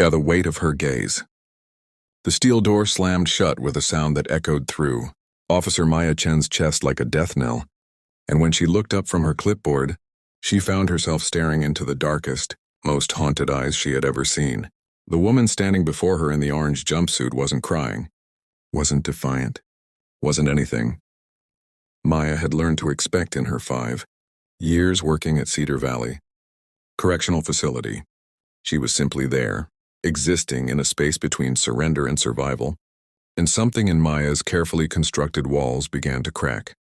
The weight of her gaze. The steel door slammed shut with a sound that echoed through Officer Maya Chen's chest like a death knell, and when she looked up from her clipboard, she found herself staring into the darkest, most haunted eyes she had ever seen. The woman standing before her in the orange jumpsuit wasn't crying, wasn't defiant, wasn't anything Maya had learned to expect in her 5 years working at Cedar Valley Correctional Facility. She was simply there, existing in a space between surrender and survival, and something in Maya's carefully constructed walls began to crack.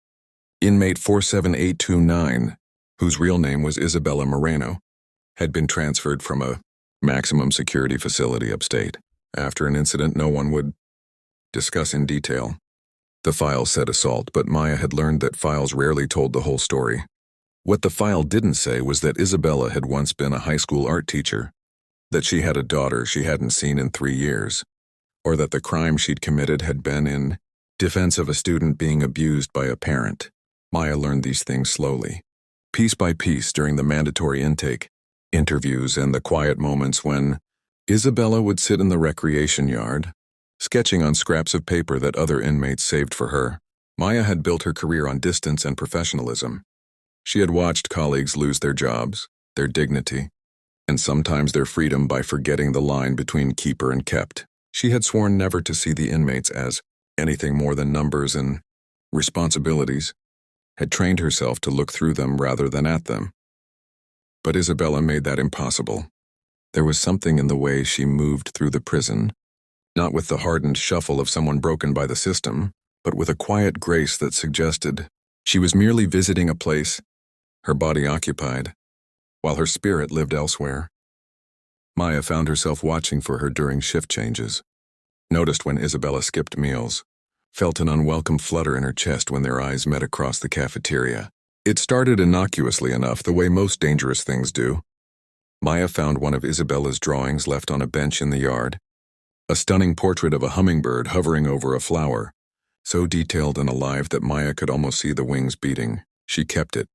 Inmate 47829, whose real name was Isabella Moreno, had been transferred from a maximum security facility upstate after an incident no one would discuss in detail. The file said assault, but Maya had learned that files rarely told the whole story. What the file didn't say was that Isabella had once been a high school art teacher, that she had a daughter she hadn't seen in 3 years, or that the crime she'd committed had been in defense of a student being abused by a parent. Maya learned these things slowly, piece by piece during the mandatory intake, interviews, and the quiet moments when Isabella would sit in the recreation yard, sketching on scraps of paper that other inmates saved for her. Maya had built her career on distance and professionalism. She had watched colleagues lose their jobs, their dignity, and sometimes their freedom by forgetting the line between keeper and kept. She had sworn never to see the inmates as anything more than numbers and responsibilities, had trained herself to look through them rather than at them. But Isabella made that impossible. There was something in the way she moved through the prison, not with the hardened shuffle of someone broken by the system, but with a quiet grace that suggested she was merely visiting a place, her body occupied, while her spirit lived elsewhere. Maya found herself watching for her during shift changes, noticed when Isabella skipped meals, felt an unwelcome flutter in her chest when their eyes met across the cafeteria. It started innocuously enough, the way most dangerous things do. Maya found one of Isabella's drawings left on a bench in the yard, a stunning portrait of a hummingbird hovering over a flower, so detailed and alive that Maya could almost see the wings beating. She kept it,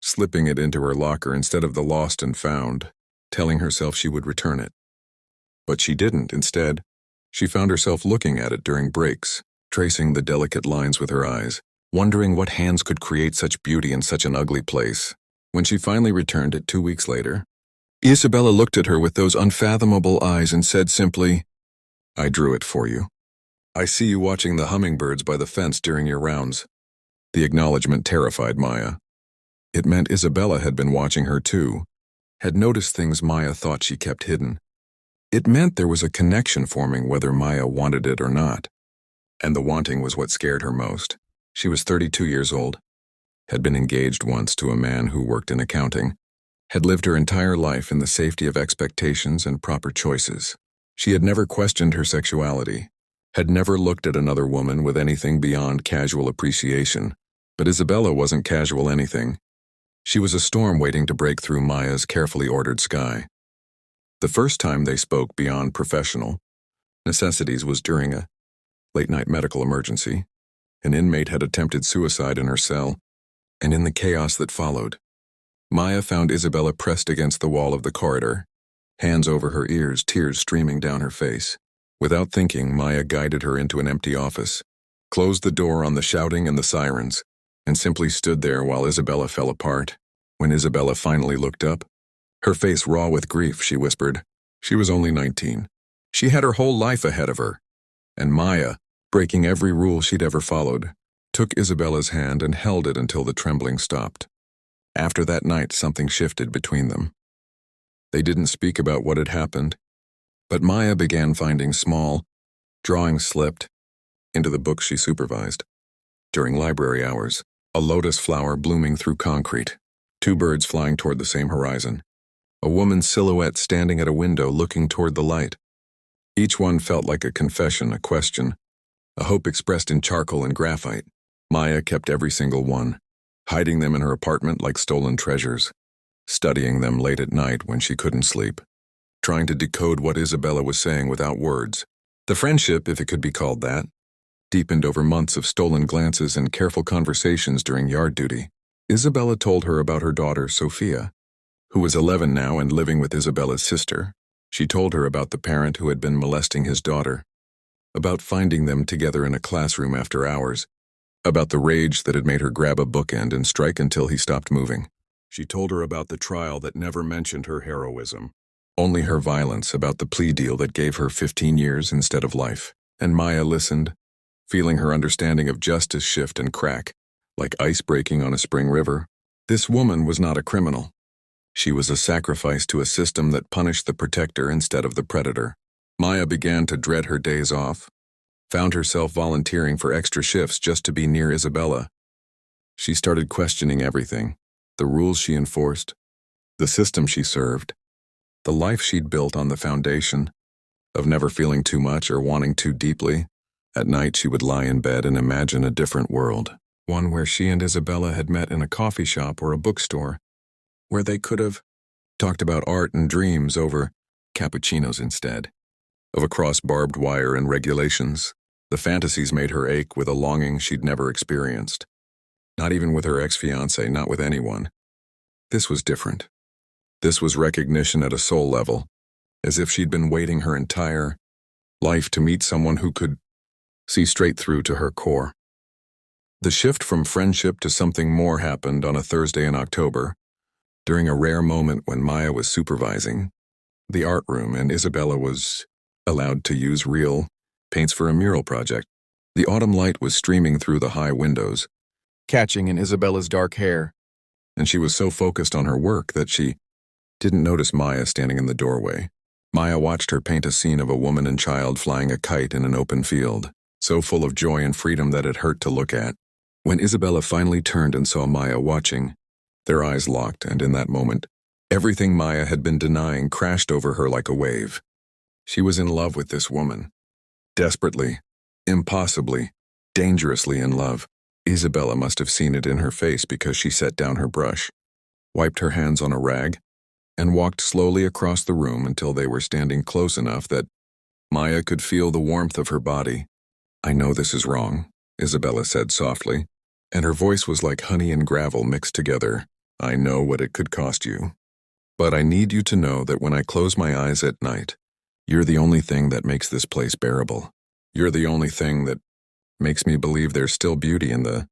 slipping it into her locker instead of the lost and found, telling herself she would return it. But she didn't. Instead, she found herself looking at it during breaks, tracing the delicate lines with her eyes, wondering what hands could create such beauty in such an ugly place. When she finally returned it 2 weeks later, Isabella looked at her with those unfathomable eyes and said simply, "I drew it for you. I see you watching the hummingbirds by the fence during your rounds." The acknowledgement terrified Maya. It meant Isabella had been watching her too, had noticed things Maya thought she kept hidden. It meant there was a connection forming whether Maya wanted it or not. And the wanting was what scared her most. She was 32 years old, had been engaged once to a man who worked in accounting, had lived her entire life in the safety of expectations and proper choices. She had never questioned her sexuality, had never looked at another woman with anything beyond casual appreciation. But Isabella wasn't casual anything. She was a storm waiting to break through Maya's carefully ordered sky. The first time they spoke beyond professional necessities was during a late-night medical emergency. An inmate had attempted suicide in her cell, and in the chaos that followed, Maya found Isabella pressed against the wall of the corridor, hands over her ears, tears streaming down her face. Without thinking, Maya guided her into an empty office, closed the door on the shouting and the sirens, and simply stood there while Isabella fell apart. When Isabella finally looked up, her face raw with grief, she whispered. She was only 19. She had her whole life ahead of her. And Maya, breaking every rule she'd ever followed, took Isabella's hand and held it until the trembling stopped. After that night, something shifted between them. They didn't speak about what had happened, but Maya began finding small drawings slipped into the books she supervised. During library hours, a lotus flower blooming through concrete, 2 birds flying toward the same horizon, a woman's silhouette standing at a window looking toward the light. Each one felt like a confession, a question, a hope expressed in charcoal and graphite. Maya kept every single one, hiding them in her apartment like stolen treasures, studying them late at night when she couldn't sleep, trying to decode what Isabella was saying without words. The friendship, if it could be called that, deepened over months of stolen glances and careful conversations during yard duty. Isabella told her about her daughter, Sophia, who was 11 now and living with Isabella's sister. She told her about the parent who had been molesting his daughter, about finding them together in a classroom after hours, about the rage that had made her grab a bookend and strike until he stopped moving. She told her about the trial that never mentioned her heroism, only her violence, about the plea deal that gave her 15 years instead of life. And Maya listened, feeling her understanding of justice shift and crack, like ice breaking on a spring river. This woman was not a criminal. She was a sacrifice to a system that punished the protector instead of the predator. Maya began to dread her days off, found herself volunteering for extra shifts just to be near Isabella. She started questioning everything, the rules she enforced, the system she served, the life she'd built on the foundation of never feeling too much or wanting too deeply. At night she would lie in bed and imagine a different world, one where she and Isabella had met in a coffee shop or a bookstore, where they could have talked about art and dreams over cappuccinos instead of across barbed wire and regulations. The fantasies made her ache with a longing she'd never experienced. Not even with her ex-fiancé, not with anyone. This was different. This was recognition at a soul level, as if she'd been waiting her entire life to meet someone who could see straight through to her core. The shift from friendship to something more happened on a Thursday in October, during a rare moment when Maya was supervising the art room and Isabella was allowed to use real paints for a mural project. The autumn light was streaming through the high windows, catching in Isabella's dark hair, and she was so focused on her work that she didn't notice Maya standing in the doorway. Maya watched her paint a scene of a woman and child flying a kite in an open field, so full of joy and freedom that it hurt to look at. When Isabella finally turned and saw Maya watching, their eyes locked, and in that moment, everything Maya had been denying crashed over her like a wave. She was in love with this woman. Desperately, impossibly, dangerously in love. Isabella must have seen it in her face because she set down her brush, wiped her hands on a rag, and walked slowly across the room until they were standing close enough that Maya could feel the warmth of her body. "I know this is wrong," Isabella said softly, and her voice was like honey and gravel mixed together. "I know what it could cost you. But I need you to know that when I close my eyes at night, you're the only thing that makes this place bearable. You're the only thing that makes me believe there's still beauty in the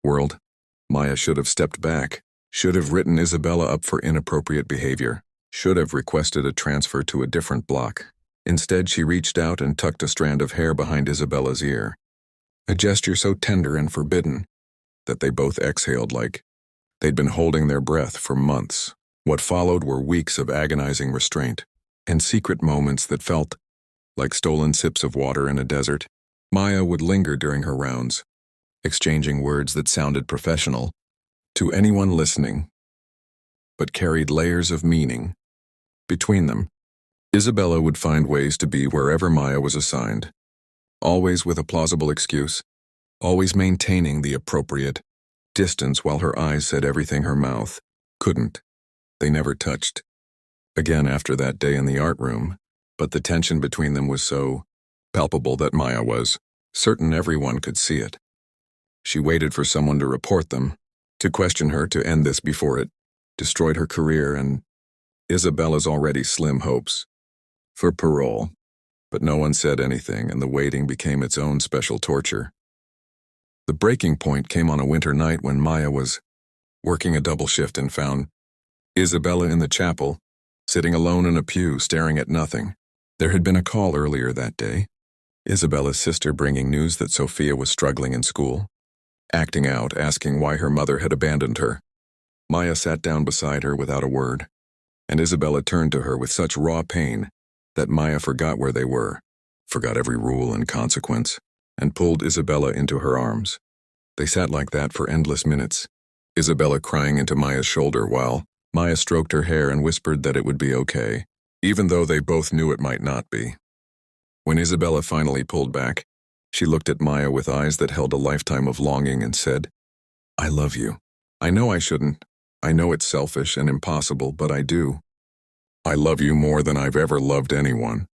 world." Maya should have stepped back, should have written Isabella up for inappropriate behavior, should have requested a transfer to a different block. Instead, she reached out and tucked a strand of hair behind Isabella's ear, a gesture so tender and forbidden that they both exhaled like they'd been holding their breath for months. What followed were weeks of agonizing restraint and secret moments that felt like stolen sips of water in a desert. Maya would linger during her rounds, exchanging words that sounded professional to anyone listening, but carried layers of meaning between them. Isabella would find ways to be wherever Maya was assigned, always with a plausible excuse, always maintaining the appropriate distance while her eyes said everything her mouth couldn't. They never touched again after that day in the art room, but the tension between them was so palpable that Maya was certain everyone could see it. She waited for someone to report them, to question her, to end this before it destroyed her career and Isabella's already slim hopes for parole. But no one said anything, and the waiting became its own special torture. The breaking point came on a winter night when Maya was working a double shift and found Isabella in the chapel, sitting alone in a pew, staring at nothing. There had been a call earlier that day, Isabella's sister bringing news that Sophia was struggling in school, acting out, asking why her mother had abandoned her. Maya sat down beside her without a word, and Isabella turned to her with such raw pain that Maya forgot where they were, forgot every rule and consequence, and pulled Isabella into her arms. They sat like that for endless minutes, Isabella crying into Maya's shoulder while Maya stroked her hair and whispered that it would be okay, even though they both knew it might not be. When Isabella finally pulled back, she looked at Maya with eyes that held a lifetime of longing and said, "I love you. I know I shouldn't. I know it's selfish and impossible, but I do. I love you more than I've ever loved anyone."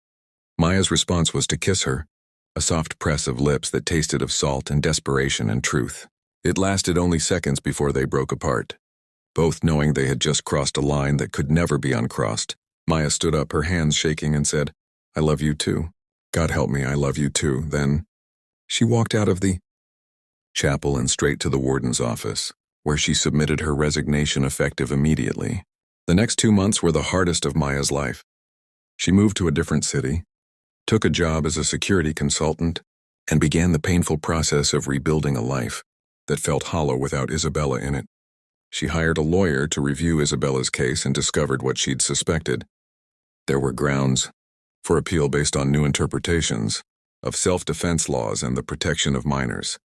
Maya's response was to kiss her, a soft press of lips that tasted of salt and desperation and truth. It lasted only seconds before they broke apart, both knowing they had just crossed a line that could never be uncrossed. Maya stood up, her hands shaking, and said, "I love you too. God help me, I love you too." Then she walked out of the chapel and straight to the warden's office, where she submitted her resignation effective immediately. The next 2 months were the hardest of Maya's life. She moved to a different city, took a job as a security consultant, and began the painful process of rebuilding a life that felt hollow without Isabella in it. She hired a lawyer to review Isabella's case and discovered what she'd suspected. There were grounds for appeal based on new interpretations of self-defense laws and the protection of minors.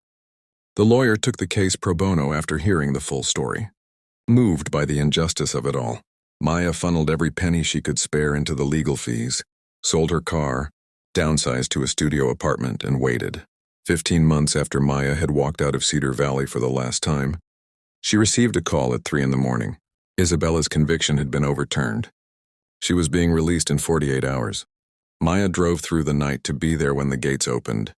The lawyer took the case pro bono after hearing the full story. Moved by the injustice of it all, Maya funneled every penny she could spare into the legal fees, sold her car, downsized to a studio apartment, and waited. 15 months after Maya had walked out of Cedar Valley for the last time, she received a call at 3 a.m. Isabella's conviction had been overturned. She was being released in 48 hours. Maya drove through the night to be there when the gates opened,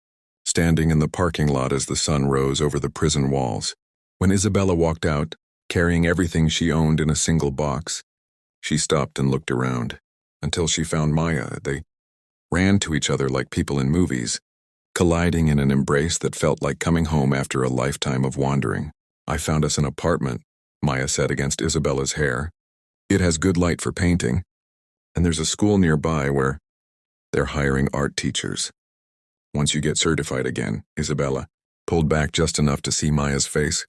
standing in the parking lot as the sun rose over the prison walls. When Isabella walked out, carrying everything she owned in a single box, she stopped and looked around, until she found Maya. They ran to each other like people in movies, colliding in an embrace that felt like coming home after a lifetime of wandering. "I found us an apartment," Maya said against Isabella's hair. "It has good light for painting, and there's a school nearby where they're hiring art teachers. Once you get certified again." Isabella pulled back just enough to see Maya's face,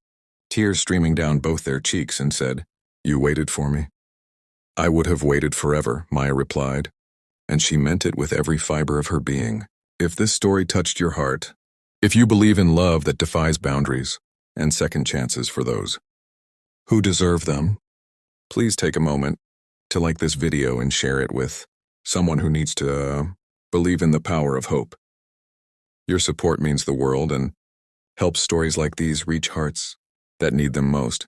tears streaming down both their cheeks, and said, "You waited for me?" "I would have waited forever," Maya replied, and she meant it with every fiber of her being. If this story touched your heart, if you believe in love that defies boundaries and second chances for those who deserve them, please take a moment to like this video and share it with someone who needs to believe in the power of hope. Your support means the world and helps stories like these reach hearts that need them most.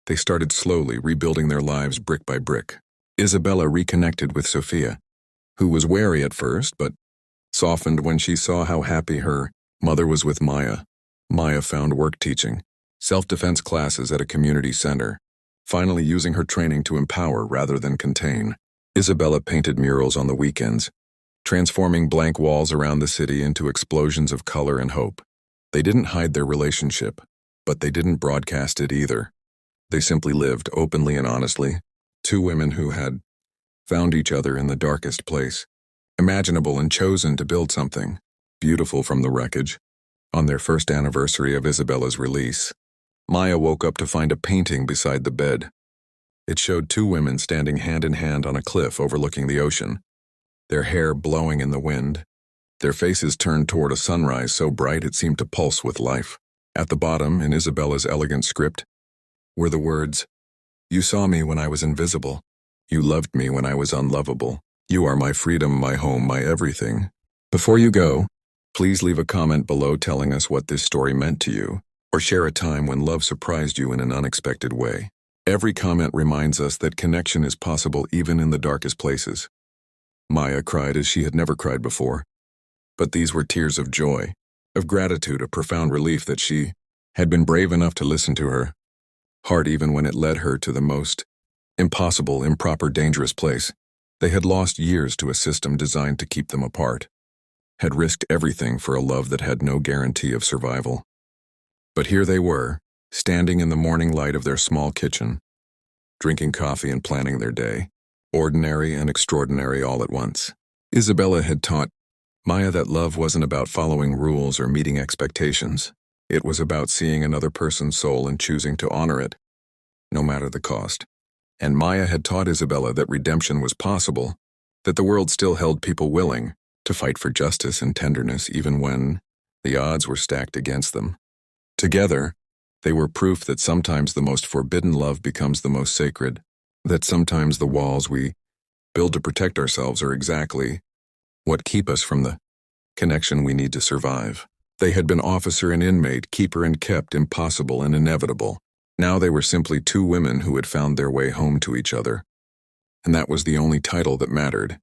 They started slowly, rebuilding their lives brick by brick. Isabella reconnected with Sophia, who was wary at first but softened when she saw how happy her mother was with Maya. Maya found work teaching self-defense classes at a community center, finally using her training to empower rather than contain. Isabella painted murals on the weekends, transforming blank walls around the city into explosions of color and hope. They didn't hide their relationship, but they didn't broadcast it either. They simply lived openly and honestly, two women who had found each other in the darkest place imaginable and chosen to build something beautiful from the wreckage. On their first anniversary of Isabella's release, Maya woke up to find a painting beside the bed. It showed two women standing hand in hand on a cliff overlooking the ocean, their hair blowing in the wind, their faces turned toward a sunrise so bright it seemed to pulse with life. At the bottom, in Isabella's elegant script, were the words, "You saw me when I was invisible. You loved me when I was unlovable. You are my freedom, my home, my everything." Before you go, please leave a comment below telling us what this story meant to you, or share a time when love surprised you in an unexpected way. Every comment reminds us that connection is possible even in the darkest places. Maya cried as she had never cried before, but these were tears of joy, of gratitude, of profound relief that she had been brave enough to listen to her heart even when it led her to the most impossible, improper, dangerous place. They had lost years to a system designed to keep them apart, had risked everything for a love that had no guarantee of survival. But here they were, standing in the morning light of their small kitchen, drinking coffee and planning their day, ordinary and extraordinary all at once. Isabella had taught Maya that love wasn't about following rules or meeting expectations. It was about seeing another person's soul and choosing to honor it, no matter the cost. And Maya had taught Isabella that redemption was possible, that the world still held people willing to fight for justice and tenderness even when the odds were stacked against them. Together, they were proof that sometimes the most forbidden love becomes the most sacred, that sometimes the walls we build to protect ourselves are exactly what keep us from the connection we need to survive. They had been officer and inmate, keeper and kept, impossible and inevitable. Now they were simply two women who had found their way home to each other. And that was the only title that mattered.